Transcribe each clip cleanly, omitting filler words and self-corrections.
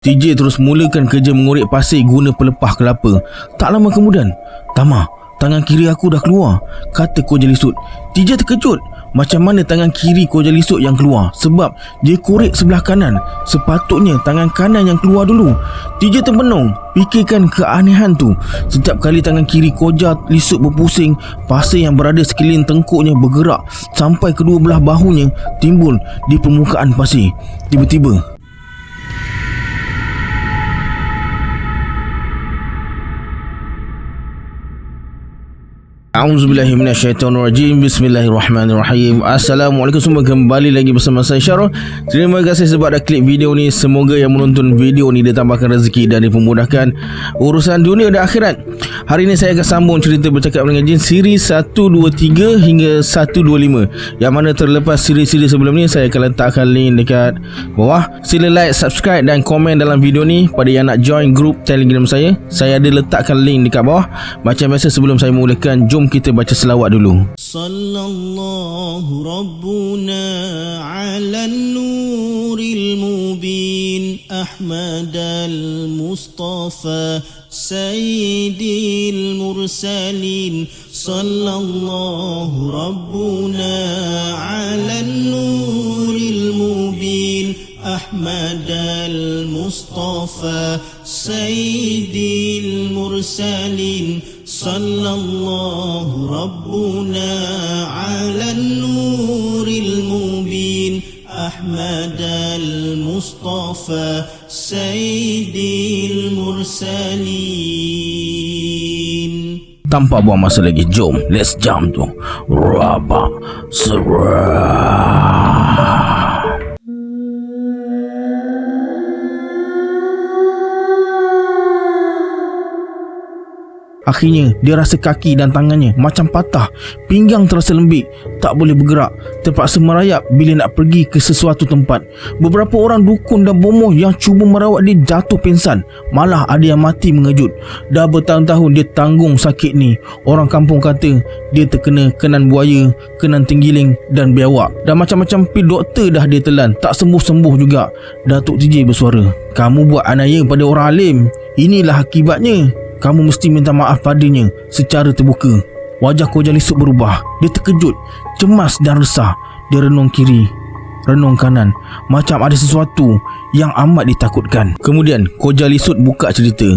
TJ terus mulakan kerja mengorek pasir guna pelepah kelapa. Tak lama kemudian, "Tama, tangan kiri aku dah keluar," kata Koja Lisut. TJ terkejut. Macam mana tangan kiri Koja Lisut yang keluar? Sebab dia korek sebelah kanan. Sepatutnya tangan kanan yang keluar dulu. TJ termenung, fikirkan keanehan tu. Setiap kali tangan kiri Koja Lisut berpusing, pasir yang berada sekeliling tengkuknya bergerak sampai kedua belah bahunya timbul di permukaan pasir. Tiba-tiba A'udzubillahiminasyaitonirrajim. Bismillahirrahmanirrahim. Assalamualaikum semua, kembali lagi bersama saya Syarul. Terima kasih sebab dah klik video ni. Semoga yang menonton video ni ditambahkan rezeki dan dipermudahkan urusan dunia dan akhirat. Hari ini saya akan sambung cerita bercakap dengan jin siri 123 hingga 125. Yang mana terlepas siri-siri sebelum ni saya akan letakkan link dekat bawah. Sila like, subscribe dan komen dalam video ni. Pada yang nak join grup Telegram saya ada letakkan link dekat bawah. Macam biasa sebelum saya mulakan, jom kita baca selawat dulu. Sallallahu Rabbuna ala nuril mubin Ahmad al-Mustafa Sayyidil Mursalin. Sallallahu Rabbuna ala nuril mubin Ahmad al-Mustafa Sayyidil Mursalin. Sallallahu Rabbuna ala nuril mubin Ahmad al-Mustafa Sayyidil Mursalin. Tanpa buang masa lagi, jom let's jump tu. Rabak Serah. Akhirnya dia rasa kaki dan tangannya macam patah. Pinggang terasa lembik, tak boleh bergerak. Terpaksa merayap bila nak pergi ke sesuatu tempat. Beberapa orang dukun dan bomoh yang cuba merawat dia jatuh pingsan. Malah ada yang mati mengejut. Dah bertahun-tahun dia tanggung sakit ni. Orang kampung kata dia terkena kenan buaya, kenan tenggiling dan biawak. Dan macam-macam pil doktor dah dia telan, tak sembuh-sembuh juga. Datuk TJ bersuara, "Kamu buat anaya pada orang alim. Inilah akibatnya. Kamu mesti minta maaf padanya secara terbuka." Wajah Koja Lisut berubah. Dia terkejut, cemas dan resah. Dia renung kiri, renung kanan, macam ada sesuatu yang amat ditakutkan. Kemudian Koja Lisut buka cerita.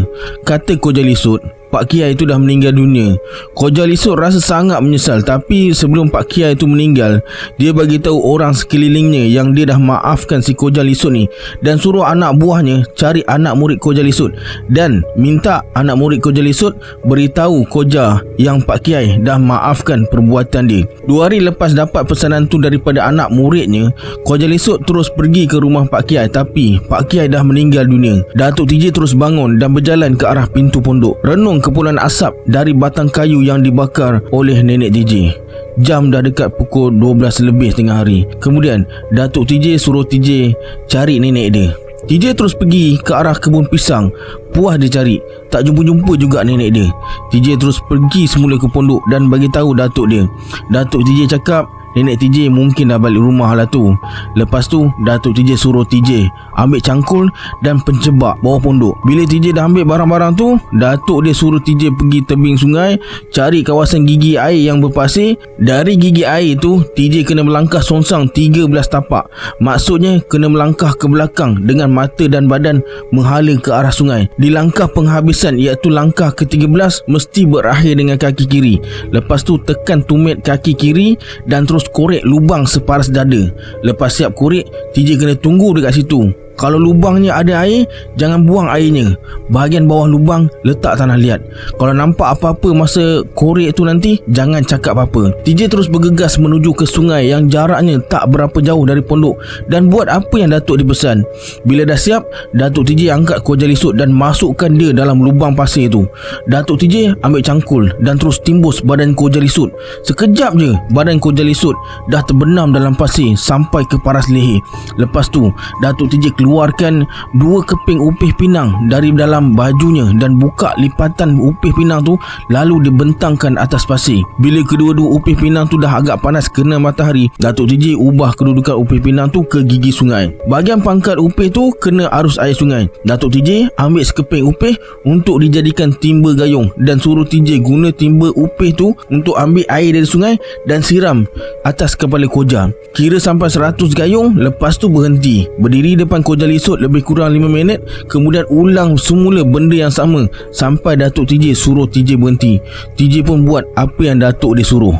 Kata Koja Lisut, Pak Kiai itu dah meninggal dunia. Koja Lisut rasa sangat menyesal. Tapi sebelum Pak Kiai itu meninggal, dia bagi tahu orang sekelilingnya yang dia dah maafkan si Koja Lisut ni, dan suruh anak buahnya cari anak murid Koja Lisut dan minta anak murid Koja Lisut beritahu Koja yang Pak Kiai dah maafkan perbuatan dia. 2 hari lepas dapat pesanan tu daripada anak muridnya, Koja Lisut terus pergi ke rumah Pak Kiai. Tapi Pak Kiai dah meninggal dunia. Datuk TJ terus bangun dan berjalan ke arah pintu pondok. Renung kepulan asap dari batang kayu yang dibakar oleh nenek TJ. Jam dah dekat pukul 12 lebih tengah hari. Kemudian Datuk TJ suruh TJ cari nenek dia. TJ terus pergi ke arah kebun pisang. Puas dia cari, tak jumpa-jumpa juga nenek dia. TJ terus pergi semula ke pondok dan bagi tahu datuk dia. Datuk TJ cakap nenek TJ mungkin dah balik rumah lah tu. Lepas tu Datuk TJ suruh TJ ambil cangkul dan pencebak bawah pondok. Bila TJ dah ambil barang-barang tu, Datuk dia suruh TJ pergi tebing sungai, cari kawasan gigi air yang berpasir. Dari gigi air tu TJ kena melangkah songsang 13 tapak. Maksudnya kena melangkah ke belakang dengan mata dan badan menghala ke arah sungai. Di langkah penghabisan iaitu langkah ke-13 mesti berakhir dengan kaki kiri. Lepas tu tekan tumit kaki kiri dan terus korek lubang separas dada. Lepas siap korek, TJ kena tunggu dekat situ. Kalau lubangnya ada air, jangan buang airnya. Bahagian bawah lubang letak tanah liat. Kalau nampak apa-apa masa korek tu nanti, jangan cakap apa-apa. TJ terus bergegas menuju ke sungai yang jaraknya tak berapa jauh dari pondok dan buat apa yang Datuk dipesan. Bila dah siap, Datuk TJ angkat Koja Lisut dan masukkan dia dalam lubang pasir tu. Datuk TJ ambil cangkul dan terus timbus badan Koja Lisut. Sekejap je badan Koja Lisut dah terbenam dalam pasir sampai ke paras leher. Lepas tu Datuk TJ keluarkan 2 keping upih pinang dari dalam bajunya dan buka lipatan upih pinang tu, lalu dibentangkan atas pasir. Bila kedua-dua upih pinang tu dah agak panas kena matahari, Datuk TJ ubah kedudukan upih pinang tu ke gigi sungai. Bahagian pangkat upih tu kena arus air sungai. Datuk TJ ambil sekeping upih untuk dijadikan timba gayung dan suruh TJ guna timba upih tu untuk ambil air dari sungai dan siram atas kepala Koja. Kira sampai 100 gayung, lepas tu berhenti, berdiri depan Koja Lisut lebih kurang 5 minit, kemudian ulang semula benda yang sama sampai Datuk TJ suruh TJ berhenti. TJ pun buat apa yang Datuk dia suruh.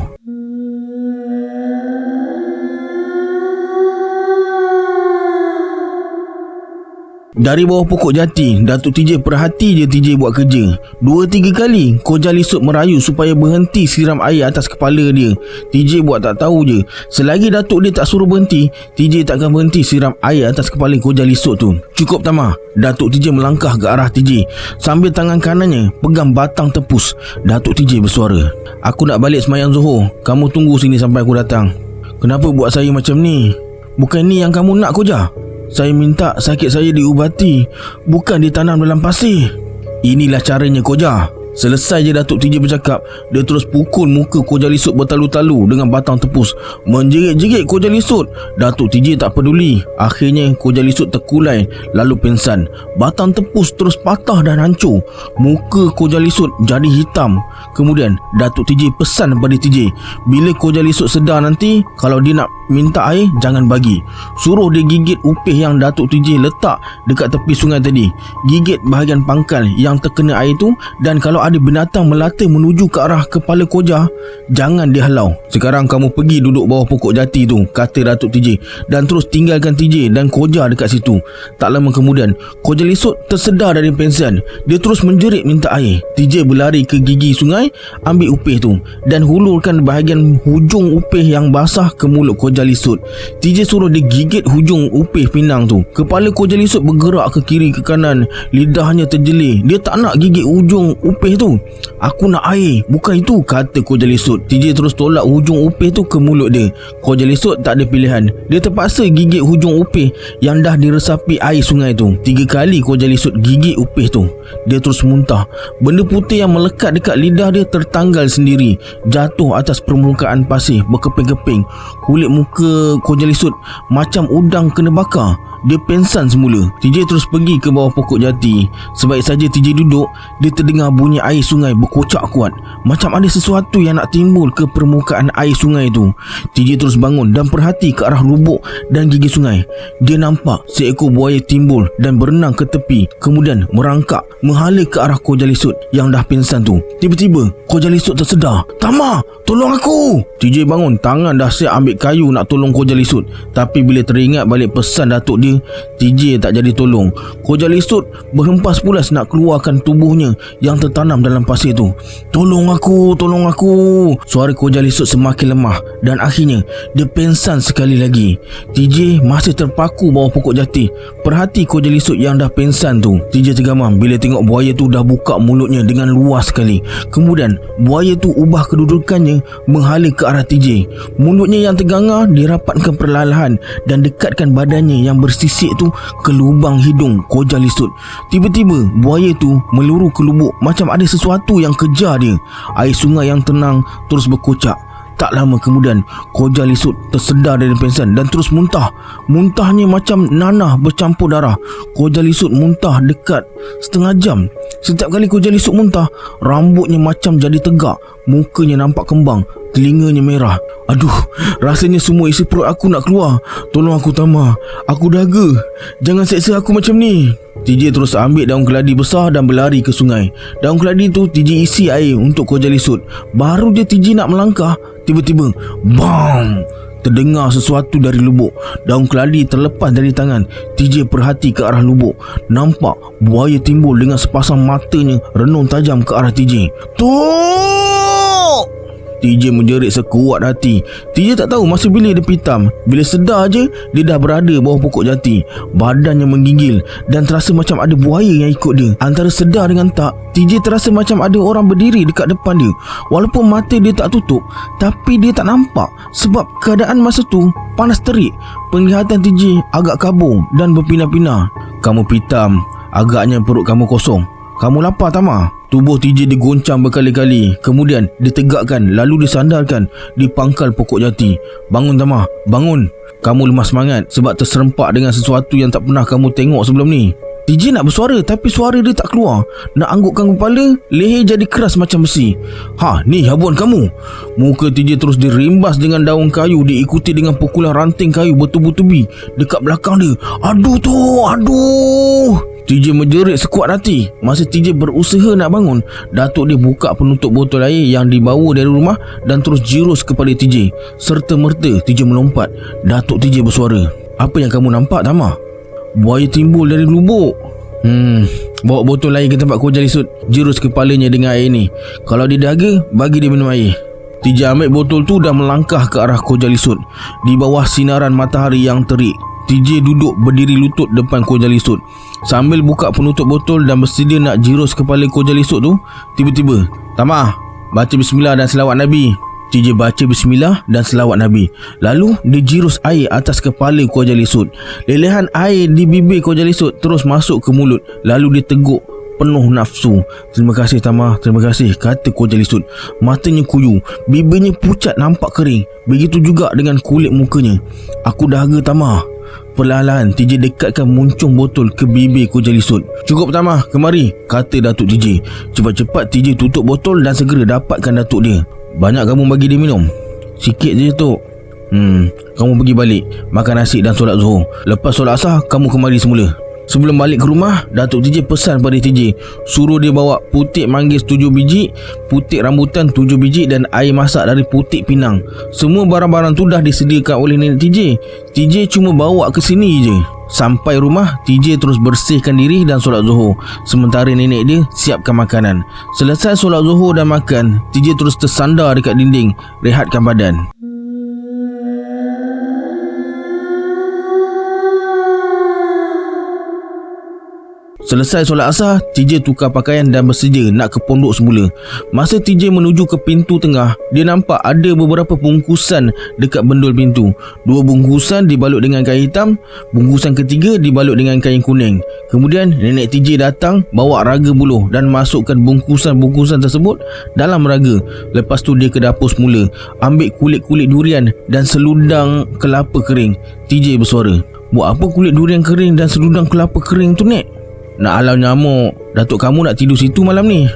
Dari bawah pokok jati, Datuk TJ perhati je TJ buat kerja. 2-3 kali Koja Lisut merayu supaya berhenti siram air atas kepala dia. TJ buat tak tahu je. Selagi Datuk dia tak suruh berhenti, TJ takkan berhenti siram air atas kepala Koja Lisut tu. Cukup tamah, Datuk TJ melangkah ke arah TJ sambil tangan kanannya pegang batang tepus. Datuk TJ bersuara, "Aku nak balik semayang Zuhur. Kamu tunggu sini sampai aku datang." "Kenapa buat saya macam ni? Bukan ni yang kamu nak, Koja? Saya minta sakit saya diubati, bukan ditanam dalam pasir." "Inilah caranya, Koja." Selesai je Datuk TJ bercakap, dia terus pukul muka Koja Lisut bertalu-talu dengan batang tepus, menjerit-jerit Koja Lisut. Datuk TJ tak peduli. Akhirnya Koja Lisut terkulai lalu pingsan. Batang tepus terus patah dan hancur. Muka Koja Lisut jadi hitam. Kemudian Datuk TJ pesan pada TJ, bila Koja Lisut sedar nanti, kalau dia nak minta air, jangan bagi. Suruh dia gigit upih yang Datuk TJ letak dekat tepi sungai tadi. Gigit bahagian pangkal yang terkena air tu, dan kalau ada binatang melata menuju ke arah kepala Koja, jangan dihalau. "Sekarang kamu pergi duduk bawah pokok jati tu," kata Datuk TJ, dan terus tinggalkan TJ dan Koja dekat situ. Tak lama kemudian, Koja Lisut tersedar dari pingsan. Dia terus menjerit minta air. TJ berlari ke gigi sungai, ambil upih tu dan hulurkan bahagian hujung upih yang basah ke mulut Koja Lisut. TJ suruh dia gigit hujung upih pinang tu. Kepala Koja Lisut bergerak ke kiri ke kanan, lidahnya terjelir. Dia tak nak gigit hujung upih tu. "Aku nak air, bukan itu," kata Koja Lisut. TJ terus tolak hujung upih tu ke mulut dia. Koja Lisut tak ada pilihan. Dia terpaksa gigit hujung upih yang dah diresapi air sungai tu. 3 kali Koja Lisut gigit upih tu. Dia terus muntah. Benda putih yang melekat dekat lidah dia tertanggal sendiri, jatuh atas permukaan pasir berkeping-keping. Kulit muka Koja Lisut macam udang kena bakar. Dia pingsan semula. TJ terus pergi ke bawah pokok jati. Sebaik saja TJ duduk, dia terdengar bunyi air sungai berkocak kuat, macam ada sesuatu yang nak timbul ke permukaan air sungai tu. TJ terus bangun dan perhati ke arah lubuk dan gigi sungai. Dia nampak seekor buaya timbul dan berenang ke tepi, kemudian merangkak menghala ke arah Koja Lisut yang dah pingsan tu. Tiba-tiba Koja Lisut tersedar. "Tama, tolong aku!" TJ bangun, tangan dah siap ambil kayu nak tolong Koja Lisut. Tapi bila teringat balik pesan Datuk dia, TJ tak jadi tolong. Koja Lisut berhempas pulas nak keluarkan tubuhnya yang tertanam dalam pasir tu. "Tolong aku, tolong aku!" Suara Koja Lisut semakin lemah dan akhirnya dia pingsan sekali lagi. TJ masih terpaku bawah pokok jati, perhati Koja Lisut yang dah pingsan tu. TJ tergamam bila tengok buaya tu dah buka mulutnya dengan luas sekali. Kemudian buaya tu ubah kedudukannya menghala ke arah TJ. Mulutnya yang tergangar dirapatkan perlahan dan dekatkan badannya yang bersisik tu ke lubang hidung Koja Lisut. Tiba-tiba buaya tu meluru ke lubuk macam ada sesuatu yang kejar dia. Air sungai yang tenang terus berkocak. Tak lama kemudian Koja Lisut tersedar dari pingsan dan terus muntah. Muntahnya macam nanah bercampur darah. Koja Lisut muntah dekat setengah jam. Setiap kali Koja Lisut muntah, rambutnya macam jadi tegak, mukanya nampak kembang, telinganya merah. "Aduh, rasanya semua isi perut aku nak keluar. Tolong aku, Tama. Aku dahaga. Jangan seksa aku macam ni." TJ terus ambil daun keladi besar dan berlari ke sungai. Daun keladi tu TJ isi air untuk Koja Lisut. Baru je TJ nak melangkah, tiba-tiba bam! Terdengar sesuatu dari lubuk. Daun keladi terlepas dari tangan. TJ perhati ke arah lubuk. Nampak buaya timbul dengan sepasang matanya renung tajam ke arah TJ. "Tok!" TJ menjerit sekuat hati. TJ tak tahu masa bila dia pitam. Bila sedar je, dia dah berada bawah pokok jati. Badannya menggigil dan terasa macam ada buaya yang ikut dia. Antara sedar dengan tak, TJ terasa macam ada orang berdiri dekat depan dia. Walaupun mata dia tak tutup, tapi dia tak nampak sebab keadaan masa tu panas terik. Penglihatan TJ agak kabur dan berpindah-pindah. Kamu pitam, agaknya perut kamu kosong. Kamu lapar tak, Ma? Tubuh TJ digoncang berkali-kali. Kemudian ditegakkan lalu disandarkan di pangkal pokok jati. Bangun, Tama, bangun. Kamu lemah semangat sebab terserempak dengan sesuatu yang tak pernah kamu tengok sebelum ni. TJ nak bersuara tapi suara dia tak keluar. Nak anggukkan kepala, leher jadi keras macam besi. Ha, ni habuan kamu. Muka TJ terus dirimbas dengan daun kayu, diikuti dengan pukulan ranting kayu bertubi-tubi dekat belakang dia. Aduh tu, aduh. TJ menjerit sekuat hati. Masa TJ berusaha nak bangun, datuk dia buka penutup botol air yang dibawa dari rumah dan terus jirus kepada TJ. Serta-merta TJ melompat. Datuk TJ bersuara, apa yang kamu nampak, Tama? Buaya timbul dari lubuk. Bawa botol air ke tempat Koja Lisut. Jirus kepalanya dengan air ni. Kalau dia dahaga, bagi dia minum air. TJ ambil botol tu dan melangkah ke arah Koja Lisut. Di bawah sinaran matahari yang terik, TJ duduk berdiri lutut depan Koja Lisut. Sambil buka penutup botol dan bersedia nak jirus kepala Koja Lisut tu, tiba-tiba, Tama, baca bismillah dan selawat Nabi. TJ baca bismillah dan selawat Nabi. Lalu dia jirus air atas kepala Koja Lisut. Lelehan air di bibir Koja Lisut terus masuk ke mulut. Lalu dia teguk penuh nafsu. Terima kasih, Tama, terima kasih, kata Koja Lisut. Matanya kuyu, bibirnya pucat nampak kering. Begitu juga dengan kulit mukanya. Aku dahaga, Tama. Perlahan-lahan TJ dekatkan muncung botol ke bibir Koja Lisut. Cukup, Tama, kemari, kata Datuk TJ. Cepat-cepat TJ tutup botol dan segera dapatkan datuk dia. Banyak kamu bagi dia minum? Sikit je, Tok. Kamu pergi balik, makan nasi dan solat Zuhur. Lepas solat asar, kamu kemari semula. Sebelum balik ke rumah, Datuk TJ pesan pada TJ, suruh dia bawa putik manggis 7 biji, putik rambutan 7 biji dan air masak dari putik pinang. Semua barang-barang tu dah disediakan oleh nenek TJ. TJ cuma bawa ke sini je. Sampai rumah, TJ terus bersihkan diri dan solat Zuhur. Sementara nenek dia siapkan makanan. Selesai solat Zuhur dan makan, TJ terus tersandar dekat dinding, rehatkan badan. Selesai solat asar, TJ tukar pakaian dan bersedia nak ke pondok semula. Masa TJ menuju ke pintu tengah, dia nampak ada beberapa bungkusan dekat bendul pintu. 2 bungkusan dibalut dengan kain hitam, bungkusan ketiga dibalut dengan kain kuning. Kemudian nenek TJ datang bawa raga buluh dan masukkan bungkusan-bungkusan tersebut dalam raga. Lepas tu dia ke dapur semula, ambil kulit-kulit durian dan seludang kelapa kering. TJ bersuara, buat apa kulit durian kering dan seludang kelapa kering tu, Nek? Nak halau nyamuk. Datuk kamu nak tidur situ malam ni.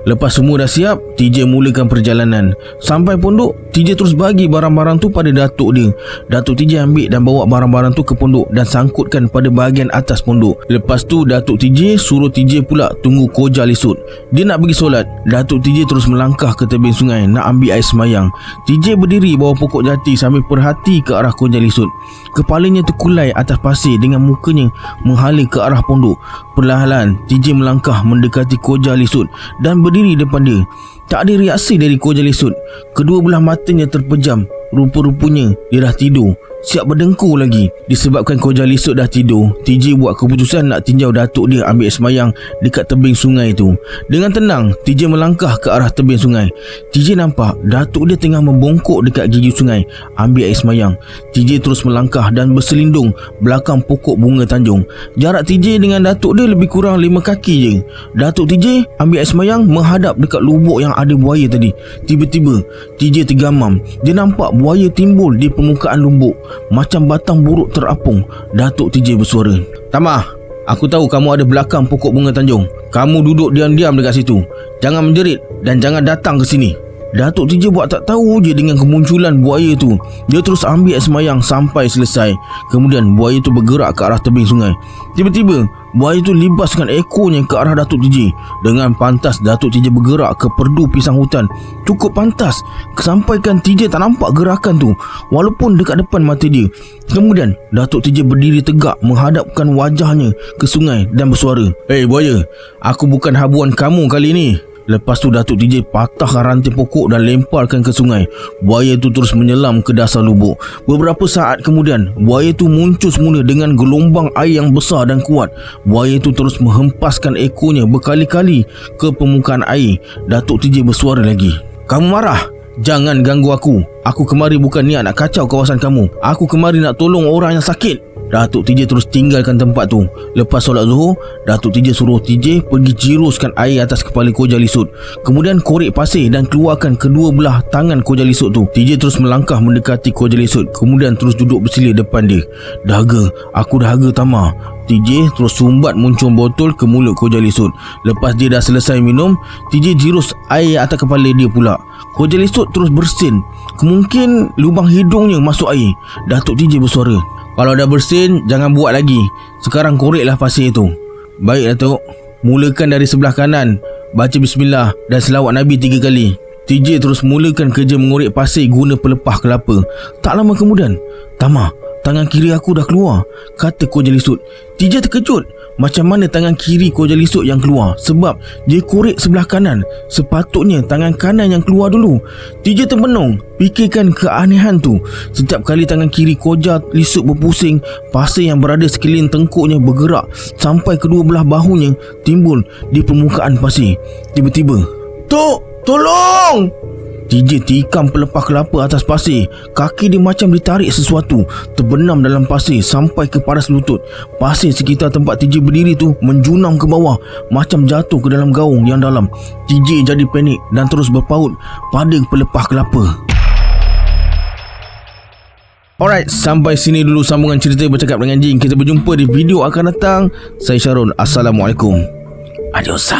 Lepas semua dah siap, TJ mulakan perjalanan. Sampai pondok, TJ terus bagi barang-barang tu pada datuk dia. Datuk TJ ambil dan bawa barang-barang tu ke pondok dan sangkutkan pada bahagian atas pondok. Lepas tu Datuk TJ suruh TJ pula tunggu Koja Lisut. Dia nak pergi solat. Datuk TJ terus melangkah ke tebing sungai nak ambil air semayang. TJ berdiri bawah pokok jati sambil perhati ke arah Koja Lisut. Kepalanya terkulai atas pasir dengan mukanya menghala ke arah pondok. Perlahan-lahan TJ melangkah mendekati Koja Lisut dan berdiri depan dia. Tak ada reaksi dari Koja Lisut. Kedua belah matanya terpejam. Rupa-rupanya dia dah tidur, siap berdengkur lagi. Disebabkan Koja Lisut dah tidur, TJ buat keputusan nak tinjau datuk dia ambil semayang dekat tebing sungai tu. Dengan tenang, TJ melangkah ke arah tebing sungai. TJ nampak datuk dia tengah membongkok dekat gigi sungai ambil air semayang. TJ terus melangkah dan berselindung belakang pokok bunga tanjung. Jarak TJ dengan datuk dia lebih kurang 5 kaki je. Datuk TJ ambil air semayang menghadap dekat lubuk yang ada buaya tadi. Tiba-tiba TJ tergamam. Dia nampak buaya timbul di permukaan lumbuk macam batang buruk terapung. Datuk TJ bersuara, Tama, aku tahu kamu ada belakang pokok bunga tanjung. Kamu duduk diam-diam dekat situ. Jangan menjerit dan jangan datang ke sini. Datuk TJ buat tak tahu je dengan kemunculan buaya tu. Dia terus ambil air semayang sampai selesai. Kemudian buaya tu bergerak ke arah tebing sungai. Tiba-tiba buaya tu libaskan ekornya ke arah Datuk TJ. Dengan pantas Datuk TJ bergerak ke perdu pisang hutan. Cukup pantas kesampaikan TJ tak nampak gerakan tu walaupun dekat depan mata dia. Kemudian Datuk TJ berdiri tegak menghadapkan wajahnya ke sungai dan bersuara, Hei buaya, aku bukan habuan kamu kali ni. Lepas tu Datuk TJ patahkan rantai pokok dan lemparkan ke sungai. Buaya tu terus menyelam ke dasar lubuk. Beberapa saat kemudian, buaya tu muncul semula dengan gelombang air yang besar dan kuat. Buaya tu terus menghempaskan ekornya berkali-kali ke permukaan air. Datuk TJ bersuara lagi, "Kamu marah? Jangan ganggu aku. Aku kemari bukan niat nak kacau kawasan kamu. Aku kemari nak tolong orang yang sakit." Datuk TJ terus tinggalkan tempat tu. Lepas solat Zuhur, Datuk TJ suruh TJ pergi jiruskan air atas kepala Koja Lisut. Kemudian korek pasir dan keluarkan kedua belah tangan Koja Lisut tu. TJ terus melangkah mendekati Koja Lisut, kemudian terus duduk bersila depan dia. "Dahaga, aku dahaga Tama." TJ terus sumbat muncung botol ke mulut Koja Lisut. Lepas dia dah selesai minum, TJ jirus air atas kepala dia pula. Koja Lisut terus bersin. Kemungkin lubang hidungnya masuk air. Datuk TJ bersuara, "Kalau dah bersin, jangan buat lagi. Sekarang koreklah pasir itu." "Baik Datuk." "Mulakan dari sebelah kanan. Baca bismillah dan selawat Nabi 3 kali." TJ terus mulakan kerja mengorek pasir guna pelepah kelapa. Tak lama kemudian, "Tama, tangan kiri aku dah keluar," kata Koja Lisut. TJ terkejut. Macam mana tangan kiri Koja Lisut yang keluar? Sebab dia korek sebelah kanan. Sepatutnya tangan kanan yang keluar dulu. TJ termenung, fikirkan keanehan tu. Setiap kali tangan kiri Koja Lisut berpusing, pasir yang berada sekeliling tengkuknya bergerak sampai kedua belah bahunya timbul di permukaan pasir. Tiba-tiba, "Tok, tolong!" TJ tikam pelepah kelapa atas pasir. Kaki dia macam ditarik sesuatu, terbenam dalam pasir sampai ke paras lutut. Pasir sekitar tempat TJ berdiri tu menjunam ke bawah, macam jatuh ke dalam gaung yang dalam. TJ jadi panik dan terus berpaut pada pelepah kelapa. Alright, sampai sini dulu sambungan cerita Bercakap dengan Jin. Kita berjumpa di video akan datang. Saya Syarul. Assalamualaikum. Adios.